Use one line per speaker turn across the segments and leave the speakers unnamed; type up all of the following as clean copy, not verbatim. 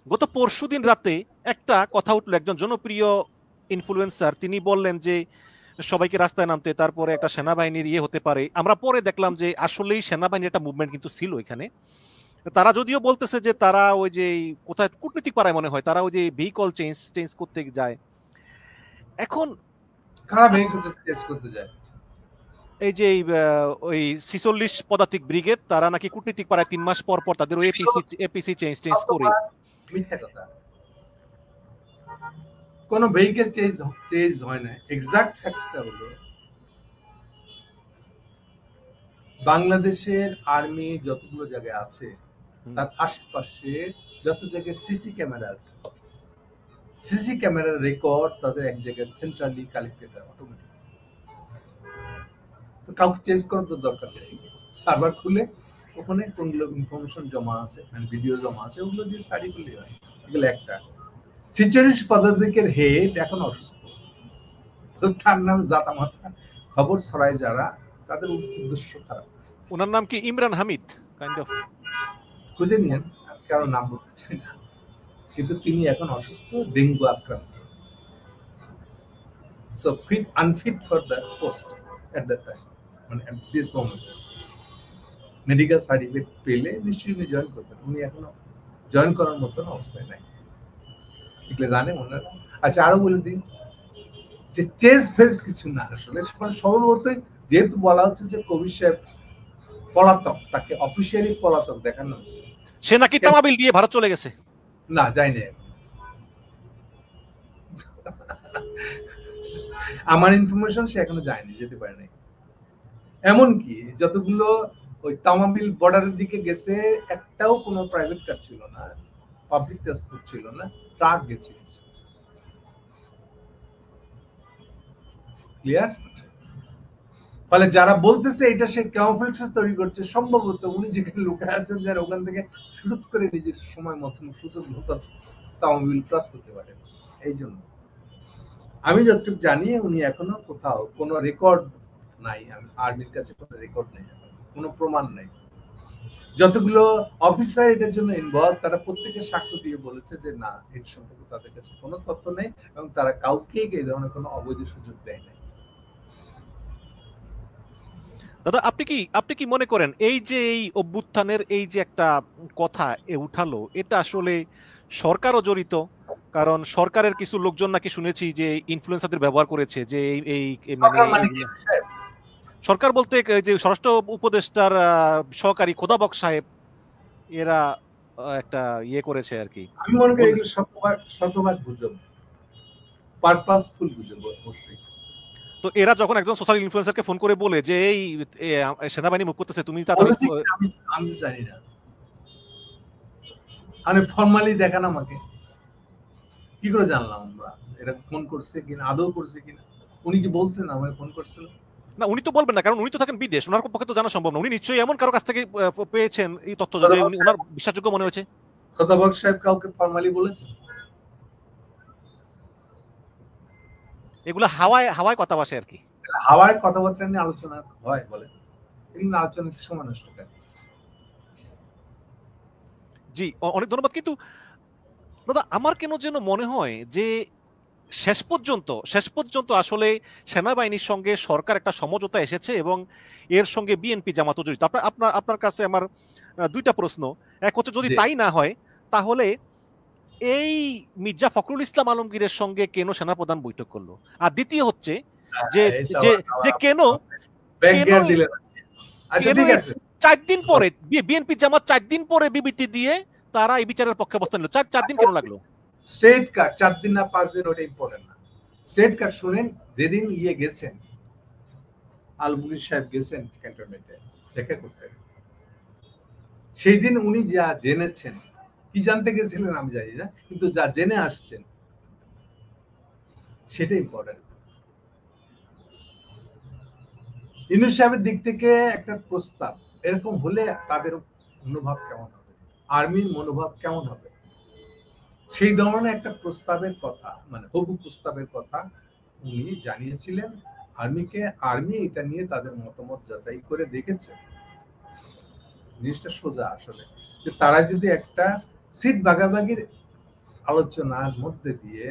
গত পরশুদিন রাতে একটা কথা উঠলো, একজন জনপ্রিয় ইনফ্লুয়েন্সার তিনি বললেন যে সবাইকে রাস্তায় নামতে, তারপরে একটা সেনাবাহিনীর ইয়ে হতে পারে। আমরা পরে দেখলাম যে আসলেই সেনাবাহিনীর একটা মুভমেন্ট কিন্তু ছিল এখানে। তারা যদিও বলতেছে যে তারা ওই যে কোথায় কূটনীতিক পাড়ায় মনে হয় তারা ওই যে ভেহিকল চেঞ্জ চেঞ্জ করতে যায়। এখন
কারা ভেহিকল চেঞ্জ করতে যায়?
এই যে ওই 46 পদাতিক ব্রিগেড তারা নাকি কূটনীতিক পাড়ায় 3 মাস পর পর তাদের ওই এপিসি চেঞ্জ চেঞ্জ করে।
মিথ্যা কথা, কোন ভেহিকল চেঞ্জ হয় না। এক্সাক্ট ফ্যাক্টসটা হলো বাংলাদেশের আর্মি যতগুলো জায়গায় আছে তার আশেপাশে যত জায়গায় সিসি ক্যামেরা আছে, সিসি ক্যামেরার রেকর্ড তাদের এক জায়গায় সেন্ট্রালি কালেক্টেড হয় অটোমেটিক। তো কাউকে চেঞ্জ করার তো দরকার নেই, সার্ভার খুলে ওখানে কোনগুলো ইনফরমেশন জমা আছে, মানে ভিডিও জমা আছে, ওগুলো দিয়ে স্টাডি করলে হয়। এগুলো একটা 46 পদাতিকের হেড এখন অসুস্থ, তার নাম জাতা মাথা খবর ছড়ায় যারা, তাদের উদ্দেশ্য খারাপ।
ওনার নাম কি ইমরান হামিদ কাইন্ড অফ,
খুঁজে নিয়েন, কারো নাম বলতে চাই না, কিন্তু তিনি এখন অসুস্থ, ডেঙ্গু আক্রান্ত। So fit unfit for that post at that time, মানে at this moment medical certificate পেলে নিশ্চয়ই উনি জয়েন করবেন। উনি এখনো জয়েন করার মতন অবস্থায় নাই, এগুলো জানে ওনারা। আচ্ছা আরো বলে দিন যে চেঞ্জ ফেজ কিছু না, আসলে সম্ভবতই যেহেতু বলা হচ্ছে যে কবির সাহেব পলাতক, তাকে অফিসিয়ালি পলাতক দেখানো হচ্ছে।
সে নাকি তামাবিল দিয়ে ভারত চলে গেছে।
না, যায়নি এখন। আমার ইনফরমেশন সে এখনো যায়নি, যেতে পারে নাই। এমনকি যতগুলো ওই তামাবিল বর্ডারের দিকে গেছে, একটাও কোনো প্রাইভেট কার ছিল না, পাবলিক ট্রান্সপোর্ট ছিল না, ট্রাক গেছে। ক্লিয়ার? ফলে যারা বলতেছে এটা সে ক্যামোফ্লেক্স তৈরি করছে, সম্ভবত উনি যেখানে লুকায় আছেন যারা ওখান থেকে শুরু করে নিজের সময় মতন সুযোগ মতন তামাবিল ক্রস করতে পারে। এই জন্য আমি যতটুকু জানি উনি এখনো কোথাও কোনো রেকর্ড নাই, আর্মির কাছে কোনো রেকর্ড নেই, কোনো প্রমাণ নাই। যতগুলো অফিসার এটার জন্য ইনভলভ তারা প্রত্যেকে সাক্ষ্য দিয়ে বলেছে যে না, এর সম্পর্কে তাদের কাছে কোনো তথ্য নেই এবং তারা কাউকে এই ধরনের কোনো অবৈধ সুযোগ দেয় না।
দাদা আপনি কি মনে করেন এই যে এই অভ্যুত্থানের এই যে একটা কথা উঠালো, এটা আসলে সরকারও জড়িত? কারণ সরকারের কিছু লোকজন নাকি শুনেছি যে ইনফ্লুয়েন্সারদের ব্যবহার করেছে, যে এই মানে সরকার বলতে যে স্বরাষ্ট্র উপদেষ্টার সহকারী খোদাবক সাহেব, এরা একটা ইয়ে করেছে আর কি।
আমি মনে করি এগুলো শতভাগ গুজব, পারপাসফুল গুজব অবশ্যই।
তো এরা যখন একজন সোশ্যাল ইনফ্লুয়েন্সারকে ফোন করে বলে যে এই সেনাবাহিনী মুখ করতেছে, তুমি তাড়াতাড়ি,
আমি জানি না, আমি ফর্মালি দেখান আমাকে, কি করে জানলাম আমরা এটা ফোন করছে কিনা, আদৌ করছে কিনা? উনি কি বলছেন আমাকে ফোন করছিল?
না, উনি তো বলবেন না, কারণ উনি তো থাকেন বিদেশ, ওনার পক্ষে তো জানা সম্ভব না। উনি নিশ্চয়ই এমন কারো কাছ থেকে পেয়েছেন এই তথ্য যে ওনার বিশ্বাসযোগ্য মনে হয়েছে।
খোদাবক সাহেব কাউকে ফর্মালি বলেছেন?
এগুলো হাওয়ায় হাওয়ায় কথা বসে আর কি,
হাওয়ায় কথাবার্তা নিয়ে আলোচনা হয়, বলে এগুলো আলোচনার সময় নষ্ট করে।
জি অনেক ধন্যবাদ। কিন্তু দাদা আমার কেন যেন মনে হয় যে শেষ পর্যন্ত আসলে সেনাবাহিনীর সঙ্গে সরকার একটা সমঝোতা এসেছে এবং এর সঙ্গে বিএনপি জামাত জড়িত। আপনার কাছে আমার দুইটা প্রশ্ন। এক হচ্ছে, যদি তাই না হয় তাহলে এই মির্জা ফখরুল ইসলাম আলমগীরের সঙ্গে কেন সেনাপ্রধান বৈঠক করলো? আর দ্বিতীয় হচ্ছে যে যে কেন 4 দিন পরে বিএনপি জামাত 4 দিন পরে বিবৃতি দিয়ে তারা এই বিচারের পক্ষে অবস্থান নিল? 4 দিন কেন লাগলো?
স্টেট কার্ড 4 দিন না 5 দিন, ওটা ইম্পর্টেন্ট না। স্টেট কার্ড শুনেন, যেদিন গেছেন আলমগীর সাহেব গেছেন ক্যান্টনমেন্টে দেখা করতে, সেই দিন উনি যা জেনেছেন, কি জানতে গেছিলেন আমি জানি না, কিন্তু যা জেনে আসছেন সেটা ইম্পর্টেন্ট। ইউনূস সাহেবের দিক থেকে একটা প্রস্তাব এরকম হলে তাদের মনোভাব কেমন হবে, আর্মির মনোভাব কেমন হবে, সেই ধরনের একটা প্রস্তাবের কথা, মানে হবু প্রস্তাবের কথা উনি জানিয়েছিলেন আর্মিকে। আর্মি এটা নিয়ে তাদের মতামত যাচাই করে দেখেছে। জিনিসটা সোজা আসলে, যে তারা যদি একটা সিট ভাগাভাগির আলোচনার মধ্যে দিয়ে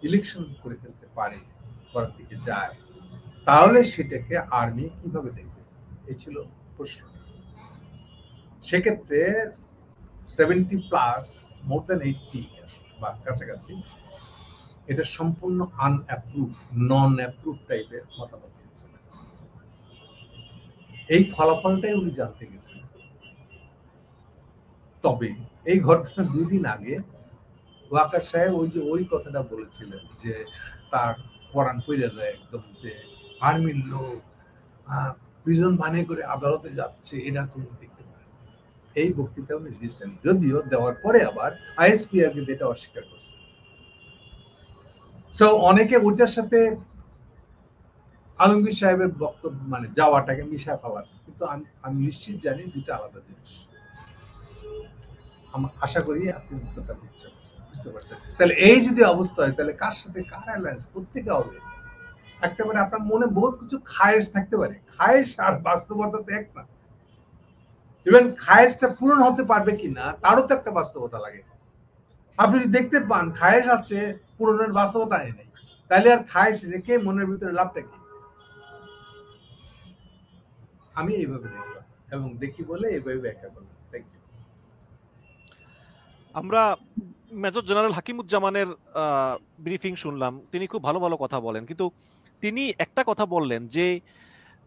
ইলেকশন করে ফেলতে পারে, করার দিকে যায়, তাহলে সেটাকে আর্মি কিভাবে দেখবে? এই ছিল প্রশ্ন। সেক্ষেত্রে 70+ মোর দেন 80 বা কাছাকাছি এটা সম্পূর্ণ আনঅ্যাপ্রুভ, নন অ্যাপ্রুভ টাইপের মতামত দিয়েছেন। এই ফলাফলটাই উনি জানতে গেছেন। তবে এই ঘটনা 2 দিন আগে ওয়াকার সাহেব ওই কথাটা বলেছিলেন যে তার পরাণ পড়ে যায় একদম, যে আর্মির লোক প্রিজন বানিয়ে করে আদালতে যাচ্ছে, এটা তুমি দেখতে পারেন। এই বক্তৃতা উনি দিচ্ছেন, যদিও দেওয়ার পরে আবার আইএসপিআর কে এটা অস্বীকার করছে। সো অনেকে ওইটার সাথে আলমগীর সাহেবের বক্তব্য মানে যাওয়াটাকে মিশা ফেলার, কিন্তু আমি নিশ্চিত জানি দুটো আলাদা জিনিস। আশা করি আপনি উত্তরটা বুঝতে পারছেন। তাহলে এই যদি অবস্থা হয়, তাহলে কার সাথে কার অ্যালায়েন্স প্রত্যেকে হবে? থাকতে পারে আপনার মনে বহুত কিছু খায়েশ থাকতে পারে, খায়েশ আর বাস্তবতা তো এক না। ইভেন খায়েশটা পূরণ হতে পারবে কিনা তারও তো একটা বাস্তবতা লাগে। আপনি যদি দেখতে পান খায়েশ আছে, পূরণের বাস্তবতা নেই, তাহলে আর খায়েশ রেখে মনের ভিতরে লাভটা কি? আমি এইভাবে দেখলাম এবং দেখি বলে এইভাবে ব্যাখ্যা করলাম। Thank you.
আমরা মেজর জেনারেল হাকিমুজ্জামানের ব্রিফিং শুনলাম, তিনি খুব ভালো ভালো কথা বলেন, কিন্তু তিনি একটা কথা বললেন যে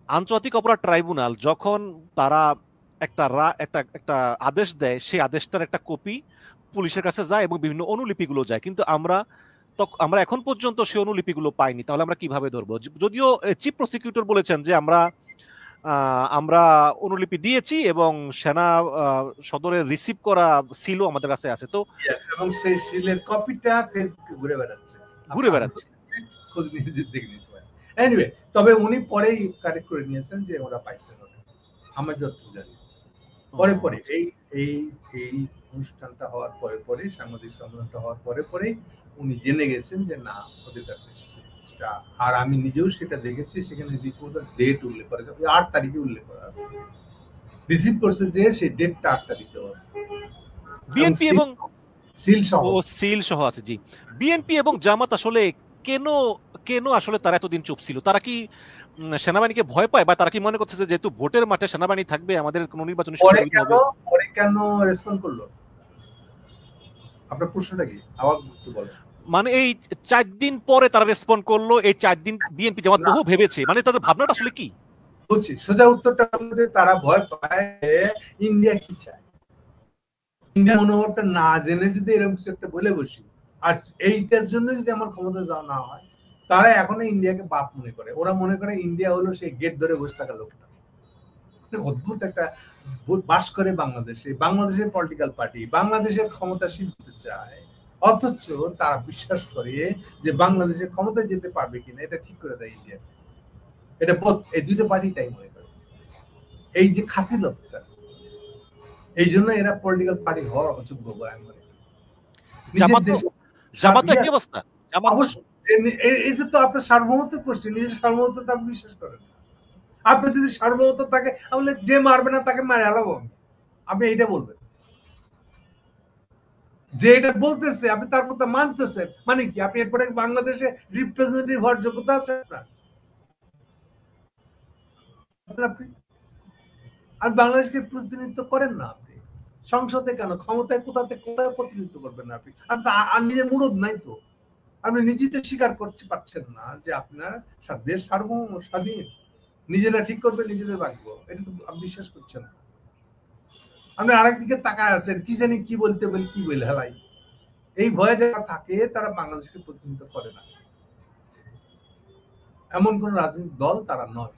আন্তর্জাতিক অপরাধ ট্রাইব্যুনাল যখন তারা একটা আদেশ দেয়, সেই আদেশটার একটা কপি পুলিশের কাছে যায় এবং বিভিন্ন অনুলিপিগুলো যায়, কিন্তু আমরা এখন পর্যন্ত সেই অনুলিপিগুলো পাইনি। তাহলে আমরা কিভাবে ধরবো? যদিও চিফ প্রসিকিউটর বলেছেন যে আমরা অনুলিপি দিয়েছি এবং সেনা সদরের রিসিভ করা সিলও আমাদের কাছে আছে। তো
এবং সেই সিলের কপিটা ফেসবুকে ঘুরে বেড়াচ্ছে, খোঁজ নিয়ে দেখে নিতে পারেন। এনিওয়ে, তবে উনি পরেই কারেক্ট করে নিয়েছেন যে ওরা পাইছেন, আমরা যতটুকু জানি। পরে এই অনুষ্ঠানটা হওয়ার পরে সাংবাদিক সম্মেলনটা হওয়ার পরে উনি জেনে গেছেন যে না, ওদের কাছে সেটা। আর আমি নিজেও সেটা দেখেছি, সেখানে রিপোর্টের ডেট উল্লেখ করা আছে, 8 তারিখে উল্লেখ করা আছে। রিসিভ করছে যে সেই ডেটটা 8 তারিখে আছে।
বিএনপি এবং
সিল
সহ আছে। জি, বিএনপি এবং জামাত আসলে কেন আসলে তারা এতদিন চুপ ছিল? তারা কি সেনাবাহিনীকে ভয় পায়, বা তারা কি মনে করতেছে যেহেতু ভোটের মাঠে সেনাবাহিনী থাকবে আমাদের কোনো নির্বাচনী সুবিধা হবে?
পরে কেন রেসপন্ড করলো? আপনার প্রশ্নটা কি আবার একটু বলেন।
মানে এই 4 দিন পরে তারা রেসপন্ড করলো, এই 4 দিন বিএনপি জামাত বহু ভেবেছে, মানে তাদের ভাবনাটা আসলে কি?
বলছি সোজা উত্তরটা হলো যে তারা ভয় পায় ইন্ডিয়া কি চায়। ইন্ডিয়ার মনোভাবটা না জেনে যদি এরকম কিছু একটা বলে বসি, আর এইটার জন্য যদি আমার ক্ষমতা যাওয়া না হয়, তারা এখনো ইন্ডিয়াকে বাপ মনে করে। ওরা মনে করে ইন্ডিয়া হলো সেই গেট ধরে বসে থাকা লোকটা। অদ্ভুত একটা বাস করে বাংলাদেশে, বাংলাদেশের পলিটিক্যাল পার্টি বাংলাদেশের ক্ষমতাসীন হতে চায়, অথচ তারা বিশ্বাস করে যে বাংলাদেশের ক্ষমতায় যেতে পারবে কিনা এটা ঠিক করে দেয় ইন্ডিয়া। এটা এই দুইটা পার্টি তাই মনে করে। এই যে খাসিলতটা, এই জন্য এরা পলিটিক্যাল পার্টি হওয়ার অযোগ্য বলে আমি মনে করি।
জামাত কি অবস্থা?
এটা তো আপনার সার্বভৌমত্বের প্রশ্ন, নিজের সার্বভৌমত্ব আপনি বিশ্বাস করেন। আপনি যদি সার্বভৌমত্ব থাকে তাহলে যে মারবে না তাকে মারে আলাবো, আপনি এইটা বলবেন। যে এটা বলতেছে আপনি তার কথা মানতেছেন, মানে কি আপনি এরপরে বাংলাদেশে রিপ্রেজেন্টেটিভ হওয়ার যোগ্যতা আছে আপনার? আর বাংলাদেশকে প্রতিনিধিত্ব করেন না আপনি সংসদে, কেন ক্ষমতায় কোথায় প্রতিনিধিত্ব করবেন না আপনি? আর নিজের মুরদ নাই তো, আপনি নিজেতে স্বীকার করতে পারছেন না যে আপনার দেশ সার্বভৌম স্বাধীন, নিজেরা ঠিক করবে নিজেদের ভাগ্য, এটা তো আপনি বিশ্বাস করছেন না। আপনি আরেকদিকে তাকায় আছেন, কি জানি কি বলতে বলে কি বলে হেলাই। এই ভয়ে যারা থাকে তারা বাংলাদেশকে প্রতিনিধিত্ব করে না, এমন কোন রাজনৈতিক দল তারা নয়।